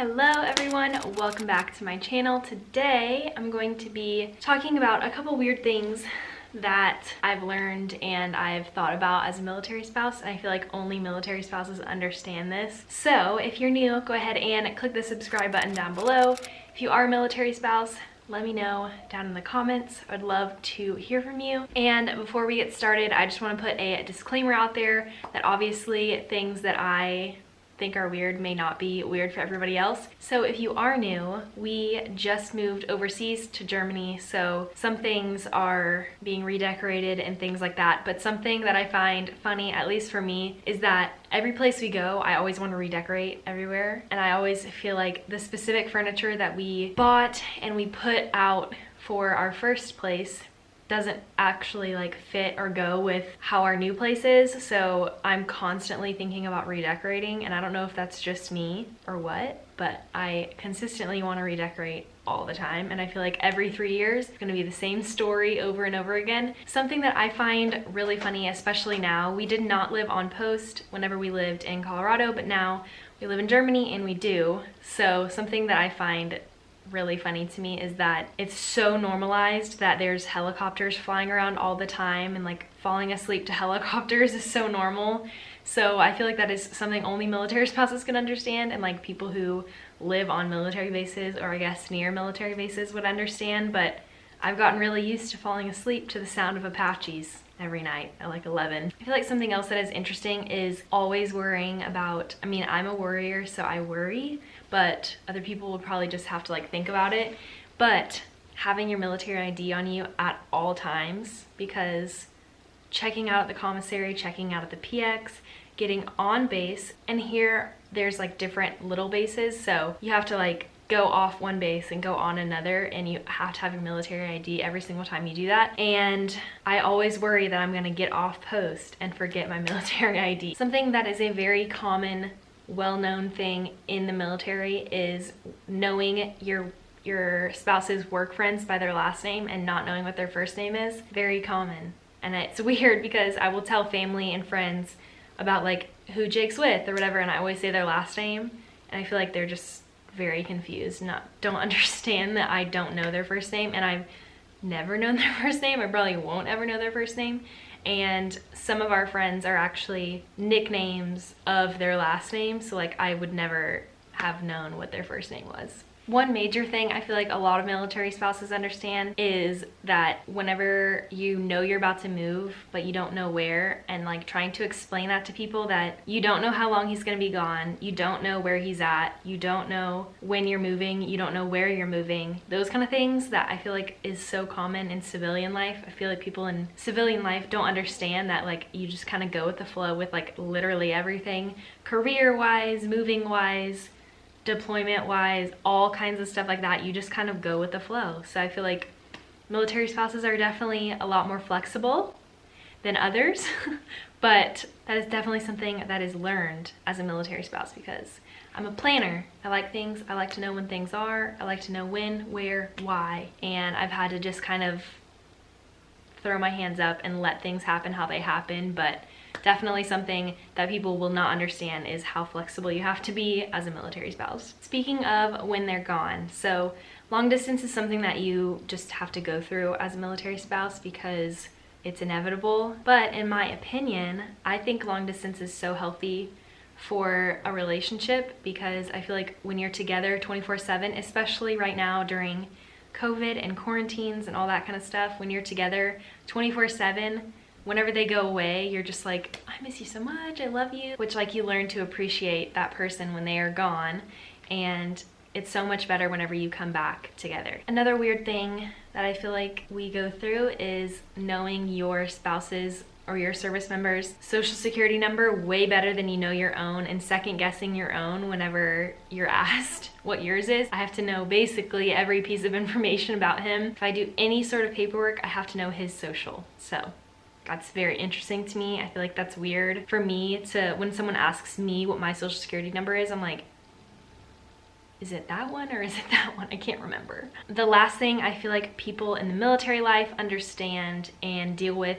Hello everyone, welcome back to my channel. Today I'm going to be talking about a couple weird things that I've learned and I've thought about as a military spouse, and I feel like only military spouses understand this. So if you're new, go ahead and click the subscribe button down below. If you are a military spouse, let me know down in the comments. I'd love to hear from you. And before we get started, I just want to put a disclaimer out there that obviously things that I think are weird may not be weird for everybody else. So if you are new, we just moved overseas to Germany, so some things are being redecorated and things like that. But something that I find funny, at least for me, is that every place we go, I always want to redecorate everywhere. And I always feel like the specific furniture that we bought and we put out for our first place doesn't actually like fit or go with how our new place is. So I'm constantly thinking about redecorating, and I don't know if that's just me or what, but I consistently want to redecorate all the time. And I feel like every 3 years it's gonna be the same story over and over again. Something that I find really funny, especially now, we did not live on post whenever we lived in Colorado, but now we live in Germany and we do. So something that I find really funny to me is that it's so normalized that there's helicopters flying around all the time, and like falling asleep to helicopters is so normal. So I feel like that is something only military spouses can understand, and like people who live on military bases, or I guess near military bases, would understand. But I've gotten really used to falling asleep to the sound of Apaches every night at like 11. I feel like something else that is interesting is always worrying about, I mean, I'm a worrier, so I worry, but other people would probably just have to like think about it. But having your military ID on you at all times, because checking out at the commissary, checking out at the PX, getting on base, and here there's like different little bases, so you have to like go off one base and go on another, and you have to have your military ID every single time you do that. And I always worry that I'm gonna get off post and forget my military ID. Something that is a very common, well-known thing in the military is knowing your spouse's work friends by their last name and not knowing what their first name is. Very common. And it's weird because I will tell family and friends about like who Jake's with or whatever, and I always say their last name, and I feel like they're just very confused, don't understand that I don't know their first name, and I've never known their first name. I probably won't ever know their first name. And some of our friends are actually nicknames of their last name, so like I would never have known what their first name was. One major thing I feel like a lot of military spouses understand is that whenever you know you're about to move but you don't know where, and like trying to explain that to people, that you don't know how long he's gonna be gone, you don't know where he's at, you don't know when you're moving, you don't know where you're moving, those kind of things that I feel like is so common in civilian life. I feel like people in civilian life don't understand that like you just kind of go with the flow with like literally everything, career-wise, moving-wise, deployment-wise, all kinds of stuff like that. You just kind of go with the flow. So I feel like military spouses are definitely a lot more flexible than others, but that is definitely something that is learned as a military spouse, because I'm a planner. I like things. I like to know when things are. I like to know when, where, why, and I've had to just kind of throw my hands up and let things happen how they happen. But definitely something that people will not understand is how flexible you have to be as a military spouse. Speaking of when they're gone, so long distance is something that you just have to go through as a military spouse because it's inevitable. But in my opinion, I think long distance is so healthy for a relationship, because I feel like when you're together 24/7, especially right now during COVID and quarantines and all that kind of stuff, when you're together 24/7, whenever they go away, you're just like, I miss you so much, I love you, which like you learn to appreciate that person when they are gone, and it's so much better whenever you come back together. Another weird thing that I feel like we go through is knowing your spouse's or your service member's social security number way better than you know your own, and second guessing your own whenever you're asked what yours is. I have to know basically every piece of information about him. If I do any sort of paperwork, I have to know his social. So that's very interesting to me. I feel like that's weird for me to, when someone asks me what my social security number is, I'm like, is it that one or is it that one? I can't remember. The last thing I feel like people in the military life understand and deal with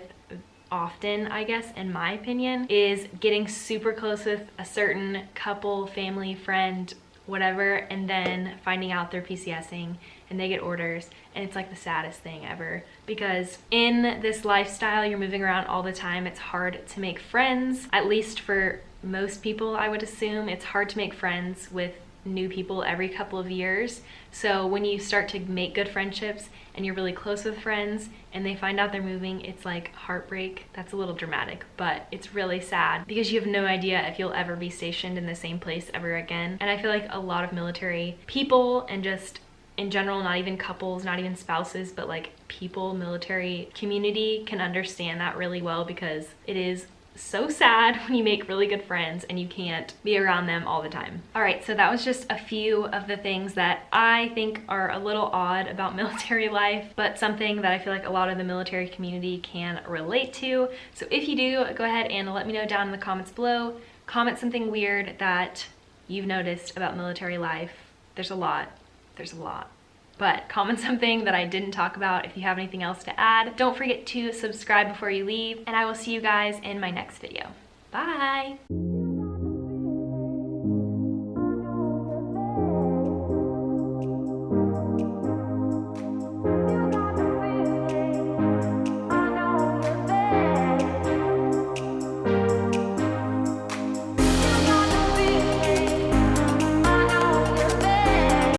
often, I guess, in my opinion, is getting super close with a certain couple, family, friend, whatever, and then finding out they're PCSing and they get orders, and it's like the saddest thing ever, because in this lifestyle you're moving around all the time, it's hard to make friends. At least for most people, I would assume it's hard to make friends with new people every couple of years. So when you start to make good friendships and you're really close with friends and they find out they're moving, it's like heartbreak. That's a little dramatic, but it's really sad because you have no idea if you'll ever be stationed in the same place ever again. And I feel like a lot of military people, and just in general, not even couples, not even spouses, but like people, military community, can understand that really well, because it is so sad when you make really good friends and you can't be around them all the time. All right, so that was just a few of the things that I think are a little odd about military life, but something that I feel like a lot of the military community can relate to. So if you do, go ahead and let me know down in the comments below. Comment something weird that you've noticed about military life. There's a lot. But comment something that I didn't talk about if you have anything else to add. Don't forget to subscribe before you leave, and I will see you guys in my next video. Bye!